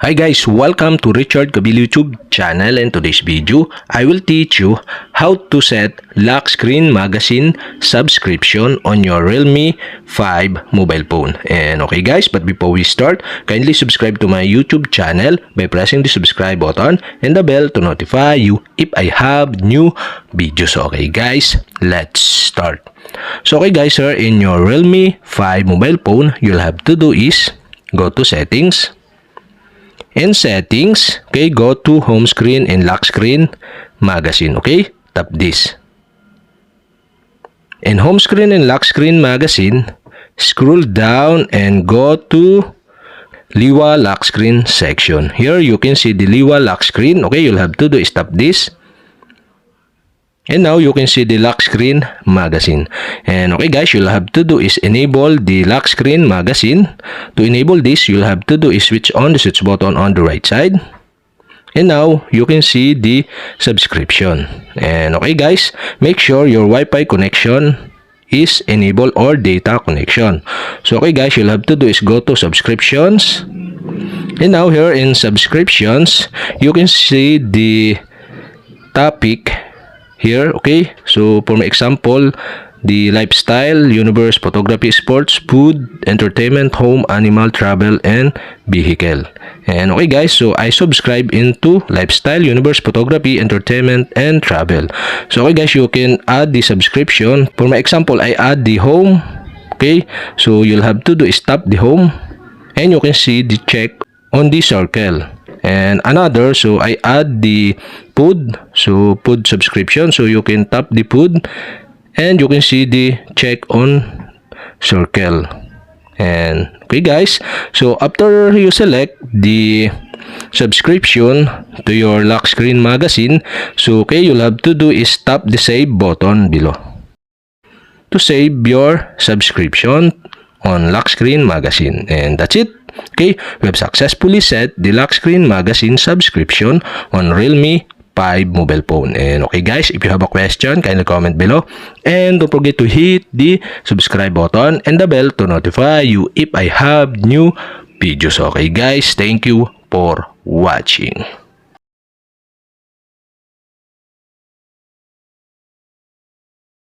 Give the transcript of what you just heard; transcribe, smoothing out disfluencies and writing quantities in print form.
Hi guys, welcome to Richard Cabile YouTube channel, and today's video I will teach you how to set lock screen magazine subscription on your Realme 5 mobile phone. And okay guys, but before we start, kindly subscribe to my YouTube channel by pressing the subscribe button and the bell to notify you if I have new videos. Okay guys, let's start. So okay guys, here in your Realme 5 mobile phone, you'll have to do is go to settings. In settings, okay, go to home screen and lock screen magazine, okay? Tap this. In home screen and lock screen magazine, scroll down and go to Liwa lock screen section. Here you can see the Liwa lock screen, okay? You'll have to do is tap this. And now you can see the lock screen magazine. And okay guys, you'll have to do is enable the lock screen magazine. To enable this, you'll have to do is switch on the switch button on the right side. And now you can see the subscription. And okay guys, make sure your Wi-Fi connection is enabled or data connection. So okay guys, you'll have to do is go to subscriptions. And now here in subscriptions, you can see the topic here, okay? So for my example, the lifestyle, universe, photography, sports, food, entertainment, home, animal, travel, and vehicle. And okay guys, so I subscribe into lifestyle, universe, photography, entertainment, and travel. So okay guys, you can add the subscription. For my example, I add the home, okay? So you'll have to do is tap the home and you can see the check on the circle. And another, so I add the food, so food subscription, so you can tap the food and you can see the check on circle. And okay guys, so after you select the subscription to your lock screen magazine, so okay, you'll have to do is tap the save button below to save your subscription on lock screen magazine. And that's it. Okay, we have successfully set the lock screen magazine subscription on Realme 5 mobile phone. And okay guys, if you have a question, kindly comment below. And don't forget to hit the subscribe button and the bell to notify you if I have new videos. Okay guys, thank you for watching.